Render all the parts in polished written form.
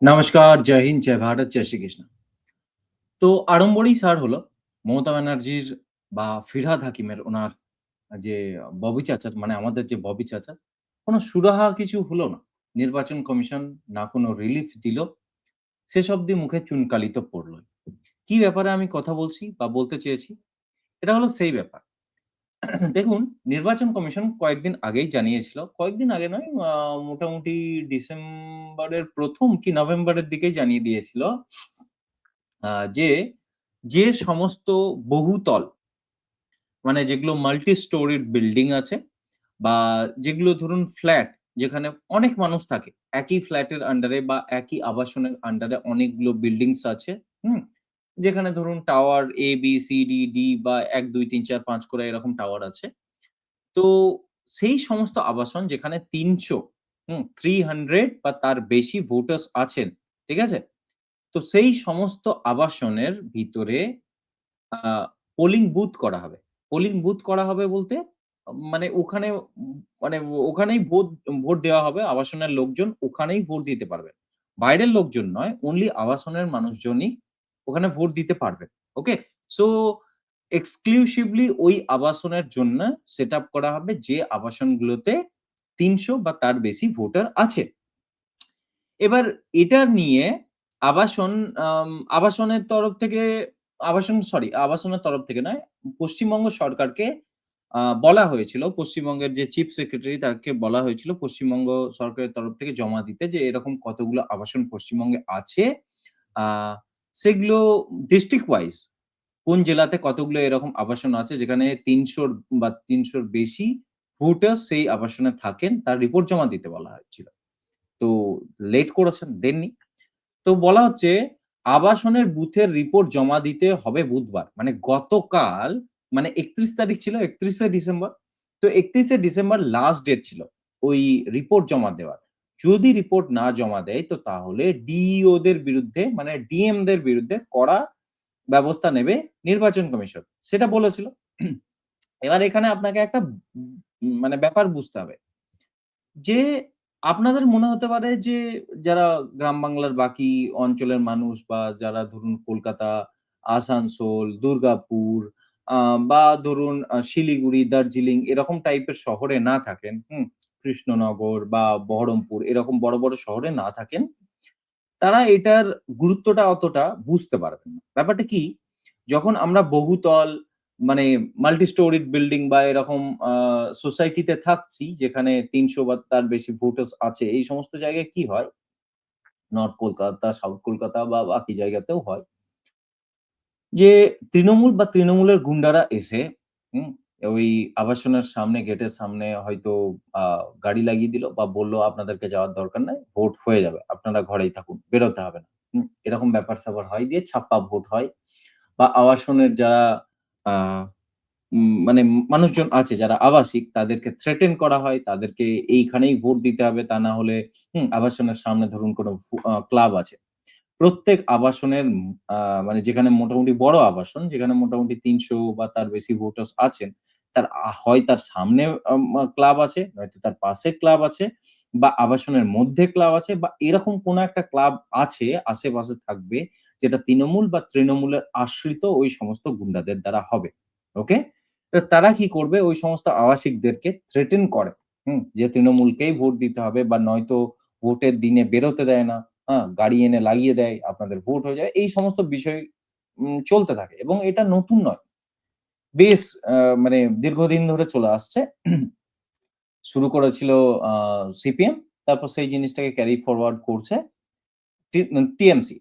নমস্কার, জয় হিন্দ, জয় ভারত, জয় শ্রীকৃষ্ণ। তো আড়ম্বরেই সার হলো মমতা ব্যানার্জির বা ফিরহাদ হাকিমের ওনার যে ববি চাচা মানে আমাদের যে ববি চাচা, কোন সুরাহা কিছু হলো না। নির্বাচন কমিশন না কোন রিলিফ দিল, শেষ অবধি মুখে চুনকালি তো পড়লই। কি ব্যাপারে আমি কথা বলছি বা বলতে চেয়েছি? এটা হলো সেই ব্যাপার। দেখুন, নির্বাচন কমিশন কয়েকদিন আগেই জানিয়েছিল। কয়েকদিন আগে নয়, মোটামুটি ডিসেম্বরের ১ম কি নভেম্বরের দিকেই জানিয়ে দিয়েছিল যে, যে সমস্ত বহুতল মানে যেগুলো মাল্টি স্টোরিড বিল্ডিং আছে বা যেগুলো ধরুন ফ্ল্যাট, যেখানে অনেক মানুষ থাকে। একই ফ্ল্যাটের আন্ডারে বা একই আবাসনের আন্ডারে অনেকগুলো বিল্ডিংস আছে। হুম? যেখানে ধরুন tower A, B, C, D, D বা ১, ২, ৩, ৪, ৫ করে এরকম টাওয়ার আছে। তো সেই সমস্ত আবাসন যেখানে ৩০০ ৩০০ বা তার বেশি ভোটার্স আছেন। ঠিক আছে? তো সেই সমস্ত আবাসনের ভিতরে আ পোলিং বুথ করা হবে। পোলিং বুথ করা হবে বলতে মানে ওখানে মানে ওখানেই ভোট দেওয়া হবে। আবাসনের লোকজন ওখানেই ভোট দিতে পারবেন। বাইরের লোকজন নয়, অনলি আবাসনের মানুষজনই ওখানে ভোট দিতে পারবেন। ওকে? সো এক্সক্লুসিভলি ওই আবাসনের জন্য সেটআপ করা হবে যে আবাসনগুলোতে ৩০০ বা তার বেশি ভোটার আছে। এবার এটা নিয়ে আবাসন আম আবাসনের তরফ থেকে আবাসনের তরফ থেকে নয়, পশ্চিমবঙ্গ সরকারকে বলা হয়েছিল, পশ্চিমবঙ্গের যে চিফ সেক্রেটারি তাকে বলা হয়েছিল পশ্চিমবঙ্গ সরকারের তরফ থেকে জমা দিতে যে এরকম কতগুলো আবাসন পশ্চিমবঙ্গে আছে। আ সেগুলো ডিস্ট্রিক্ট ওয়াইজ কোন জেলাতে কতগুলো এরকম আবাসন আছে যেখানে ৩০০ বা ৩০০ র বেশি ভোটার্স সেই আবাসনে থাকেন, তার রিপোর্ট জমা দিতে বলা হয়েছিল। তো লেট করেছেন, দেননি। তো বলা হচ্ছে আবাসনের বুথের রিপোর্ট জমা দিতে হবে বুধবার। মানে গতকাল মানে ৩১ তারিখ ছিল ৩১শে ডিসেম্বর। তো ৩১শে ডিসেম্বর লাস্ট ডেট ছিল ওই রিপোর্ট জমা দেওয়ার। যদি রিপোর্ট না জমা দেয় তো তাহলে ডিইও দের বিরুদ্ধে মানে ডিএম দের বিরুদ্ধে কড়া ব্যবস্থা নেবে নির্বাচন কমিশন। সেটা বলেছিল। এবার এখানে আপনাকে একটা মানে ব্যাপার বুঝতে হবে। যে আপনাদের মনে হতে পারে যে যারা গ্রাম বাংলার বাকি অঞ্চলের মানুষ বা যারা ধরুন কলকাতা, আসানসোল, দুর্গাপুর আ বা ধরুন শিলিগুড়ি, দার্জিলিং এরকম টাইপের শহরে না থাকেন, কৃষ্ণনগর বা বহরমপুর এরকম বড়, বড় শহরে না থাকেন, তারা এটার গুরুত্বটা অতটা বুঝতে পারবেন না। ব্যাপারটা কি? যখন আমরা বহুতল মানে মাল্টি স্টোরিড বিল্ডিং বা এরকম সোসাইটিতে থাকছি যেখানে ৩০০ বা তার বেশি ভোটার্স আছে, এই সমস্ত জায়গায় কি হয়? নর্থ কলকাতা, সাউথ কলকাতা বা বাকি জায়গাতেও হয় যে তৃণমূল বা তৃণমূলের গুন্ডারা এসে হুম? ওই আবাসনের সামনে গেটের সামনে হয়তো আ গাড়ি লাগিয়ে দিল বা বলল, "আপনাদেরকে যাওয়ার দরকার নাই। ভোট হয়ে যাবে। আপনারা ঘরেই থাকুন। বেরোতে হবে না।" এরকম ব্যাপার-স্যাপার হয়। দিয়ে ছাপ্পা ভোট হয়। বা আবাসনের যারা আ মানে মানুষজন আছে যারা আবাসিক তাদেরকে থ্রেটেন করা হয়। তাদেরকে এইখানেই ভোট দিতে হবে। তা না হলে আবাসনের সামনে ধরুন কোনো ক্লাব আছে। প্রত্যেক আবাসনের আ মানে যেখানে মোটামুটি বড় আবাসন, যেখানে মোটামুটি ৩০০ বা তার বেশি ভোটার্স আছেন, তার হয় তার সামনে ক্লাব আছে, নয়তো তার পাশে ক্লাব আছে বা আবাসনের মধ্যে ক্লাব আছে বা এরকম কোনো একটা ক্লাব আছে, আশেপাশে থাকবে, যেটা তৃণমূল বা তৃণমূলের আশ্রিত ওই সমস্ত গুন্ডাদের দ্বারা হবে। ওকে? তো তারা কি করবে? ওই সমস্ত আবাসিকদেরকে থ্রেটেন করে। যে তৃণমূলকেই ভোট দিতে হবে বা নয়তো ভোটের দিনে বেরোতে দেয় না। গাড়ি এনে লাগিয়ে দেয়, আপনাদের ভোট হয়ে যায়। এই সমস্ত বিষয় চলতে থাকে এবং এটা নতুন নয়। বেশ আ মানে দীর্ঘদিন ধরে চলে আসছে। শুরু করেছিল আ সিপিএম, তারপর সেই জিনিসটাকে ক্যারি ফরওয়ার্ড করছে টিএমসি।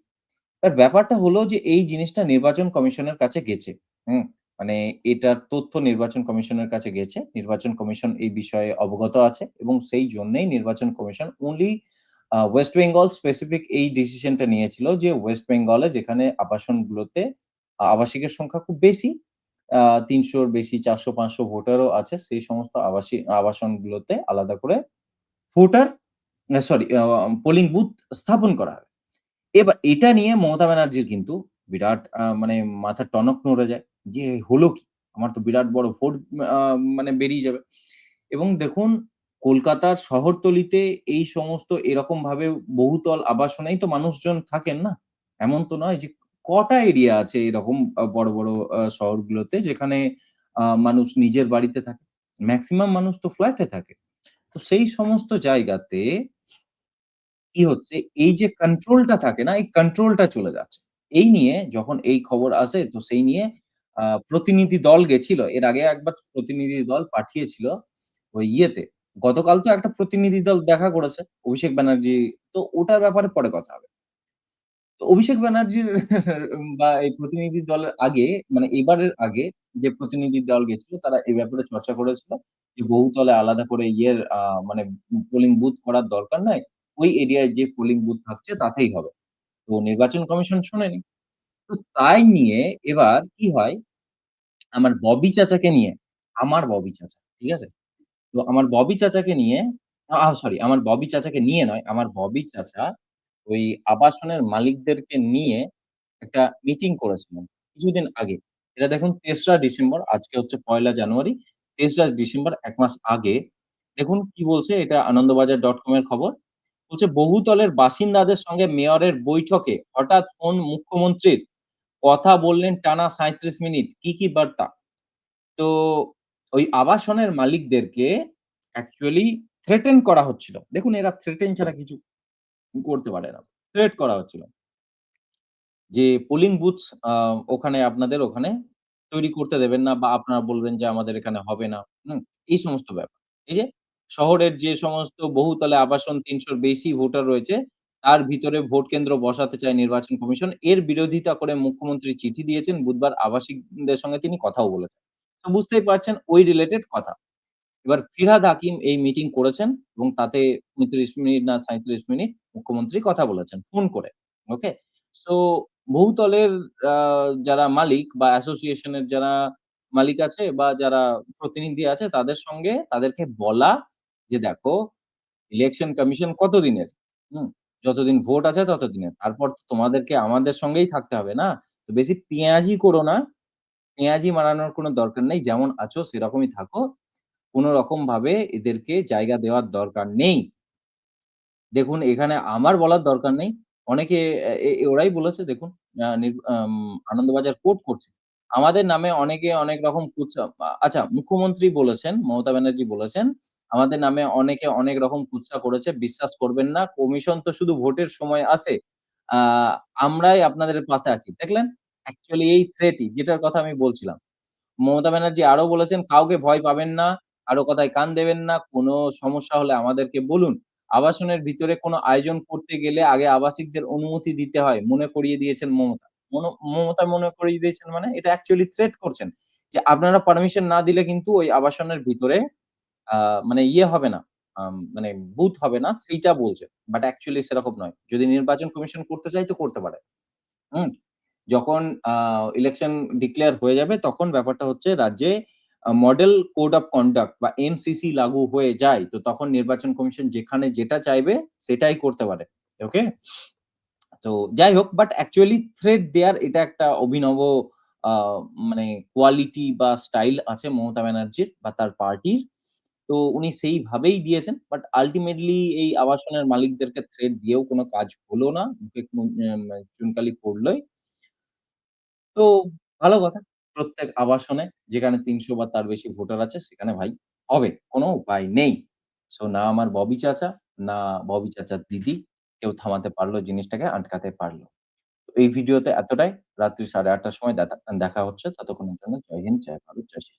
এবার ব্যাপারটা হলো যে এই জিনিসটা নির্বাচন কমিশনের কাছে গেছে। হুম? মানে এটার তথ্য নির্বাচন কমিশনের কাছে গেছে। নির্বাচন কমিশন এই বিষয়ে অবগত আছে এবং সেই জন্যেই নির্বাচন commission only West Bengal specific এই ডিসিশনটা নিয়েছিল যে ওয়েস্ট বেঙ্গলে যেখানে আবাসনগুলোতে আবাসিকের সংখ্যা খুব বেশি, ৩০০ র বেশি ৪০০-৫০০ ভোটারও আছে সেই সমস্ত আবাসনগুলোতে আলাদা করে ভোটার সরি পোলিং বুথ স্থাপন করা হবে। এবার এটা নিয়ে মমতা ব্যানার্জির কিন্তু বিরাট মানে মাথার টনক নড়ে যায়। যে হলো কি? আমার তো বিরাট বড় ভোট আ মানে বেরিয়ে যাবে। এবং দেখুন কলকাতার শহরতলিতে এই সমস্ত এরকমভাবে বহুতল আবাসনেই তো মানুষজন থাকেন না? এমন তো নয় যে কটা এরিয়া আছে এরকম বড়, বড় শহরগুলোতে যেখানে মানুষ নিজের বাড়িতে থাকে। মেক্সিমাম মানুষ তো ফ্ল্যাটে থাকে। তো সেই সমস্ত জায়গাতে কি হচ্ছে, এই যে কন্ট্রোলটা থাকে না, এই কন্ট্রোলটা চলে যাচ্ছে। এই নিয়ে যখন এই খবর আসে তো সেই নিয়ে প্রতিনিধি দল গেছিল। এর আগে একবার প্রতিনিধি দল পাঠিয়েছিল ওই ইয়েতে। গতকাল তো একটা প্রতিনিধি দল দেখা করেছে অভিষেক ব্যানার্জি। তো ওটার ব্যাপারে পরে কথা হবে। তো অভিষেক ব্যানার্জির বা এই প্রতিনিধি দলের আগে মানে এবারের আগে যে প্রতিনিধি দল গেছিল তারা এই ব্যাপারে চর্চা করেছিল যে বহুতলে আলাদা করে মানে পোলিং বুথ করার দরকার নাই। ওই এরিয়ায় যে পোলিং বুথ থাকছে তাতেই হবে। তো নির্বাচন কমিশন শোনেনি। তো তাই নিয়ে এবার কি হয় আমার ববি চাচাকে নিয়ে, আমার ববি চাচা, ঠিক আছে? তো আমার ববি চাচাকে নিয়ে সরি আমার ববি চাচাকে নিয়ে নয়, আমার ববি চাচা ওই আবাসনের মালিকদেরকে নিয়ে একটা মিটিং করেছিলেন কিছুদিন আগে। এটা দেখুন ৩রা ডিসেম্বর, আজকে হচ্ছে ১লা জানুয়ারি। ৩রা ডিসেম্বর ১ মাস আগে দেখুন কি বলছে এটা আনন্দবাজার.com এর খবর। বলছে বহুতলের বাসিন্দাদের সঙ্গে মেয়রের বৈঠকে হঠাৎ ফোন মুখ্যমন্ত্রীর। কথা বললেন টানা ৩৭ মিনিট। কি বার্তা? তো ওই আবাসনের মালিকদেরকে অ্যাকচুয়ালি থ্রেটেন করা হচ্ছিল। দেখুন এরা থ্রেটেন ছাড়া কিছু করতে পারে না। থ্রেট করা হচ্ছিল। যে পোলিং বুথস ওখানে আপনাদের ওখানে তৈরি করতে দেবেন না বা আপনারা বলবেন যে আমাদের এখানে হবে না। হুম? এই সমস্ত ব্যাপার। এই যে শহরের যে সমস্ত বহুতলে আবাসন ৩০০ র বেশি ভোটার রয়েছে, তার ভিতরে ভোট কেন্দ্র বসাতে চায় নির্বাচন কমিশন। এর বিরোধিতা করে মুখ্যমন্ত্রী চিঠি দিয়েছেন। বুধবার আবাসিকদের সঙ্গে তিনি কথাও বলেছেন। তো বুঝতেই পারছেন ওই রিলেটেড কথা। এবার ফিরহাদ হাকিম এই মিটিং করেছেন এবং তাতে ৩৫ মিনিট না ৩৭ মিনিট মুখ্যমন্ত্রী কথা বলেছেন ফোন করে। ওকে? সো বহুতলের আ যারা মালিক বা অ্যাসোসিয়েশন এর যারা মালিক আছে বা যারা প্রতিনিধি আছে তাদের সঙ্গে তাদেরকে বলা যে, "দেখো ইলেকশন কমিশন কতদিনের? হুম? যতদিন ভোট আছে ততদিনের। তারপর তো তোমাদেরকে আমাদের সঙ্গেই থাকতে হবে না? তো বেশি পেঁয়াজি করো না। পেঁয়াজি মারানোর কোনো দরকার নেই। যেমন আছো সেরকমই থাকো।" কোন রকমভাবে এদেরকে জায়গা দেওয়ার দরকার নেই। দেখুন এখানে আমার বলার দরকার নেই। অনেকে এ এ ওরাই বলেছে দেখুন আ নির আম আনন্দবাজার কোট করছে। আমাদের নামে অনেকে অনেক রকম কুৎসা আচ্ছা মুখ্যমন্ত্রী বলেছেন, মমতা ব্যানার্জি বলেছেন, "আমাদের নামে অনেকে অনেক রকম কুৎসা করেছে। বিশ্বাস করবেন না। কমিশন তো শুধু ভোটের সময় আসে। আ আমরাই আপনাদের পাশে আছি।" দেখলেন? অ্যাকচুয়ালি এই থ্রেটই যেটার কথা আমি বলছিলাম। মমতা ব্যানার্জি আরো বলেছেন, "কাউকে ভয় পাবেন না, কারো কথায় কান দেবেন না। কোনো সমস্যা হলে আমাদেরকে বলুন। আবাসনের ভিতরে কোনো আয়োজন করতে গেলে আগে আবাসিকদের অনুমতি দিতে হয়।" মনে করিয়ে দিয়েছেন মমতা। মমতা মনে করিয়ে দিয়েছেন মানে এটা অ্যাকচুয়ালি থ্রেট করছেন। যে আপনারা পারমিশন না দিলে কিন্তু ওই আবাসনের ভিতরে আ মানে ইয়ে হবে না, মানে বুথ হবে না সেইটা বলছেন। বাট অ্যাকচুয়ালি সেরকম নয়। যদি নির্বাচন কমিশন করতে চায় তো করতে পারে। হুম? যখন আ ইলেকশন ডিক্লেয়ার হয়ে যাবে তখন ব্যাপারটা হচ্ছে রাজ্যে মডেল কোড অফ কন্ডাক্ট বা এমসিসি লাগু হয়ে যায়। তো তখন নির্বাচন কমিশন যেখানে যেটা চাইবে সেটাই করতে পারে। ওকে? তো যাই হোক বাট অ্যাকচুয়ালি থ্রেট দেয়ার এটা একটা অভিনব আ মানে কোয়ালিটি বা স্টাইল আছে মমতা ব্যানার্জির বা তার পার্টির। তো উনি সেইভাবেই দিয়েছেন। বাট আল্টিমেটলি এই আবাসনের মালিকদেরকে থ্রেট দিয়েও কোন কাজ হলো না। মুখে চুনকালি পড়লই। তো ভালো কথা। প্রত্যেক আবাসনে যেখানে ৩০০ বা তার বেশি ভোটার আছে সেখানে ভাই হবে। কোন উপায় নেই। সো না আমার ববি চাচা, না ববি চাচার দিদি কেউ থামাতে পারল জিনিসটাকে আটকাতে পারল। তো এই ভিডিওতে এতটাই। রাত্রি ৮:৩০ টার সময় দেখা হচ্ছে। ততক্ষণের জন্য জয় হিন্দ, জয় ভারত, জয় শ্রী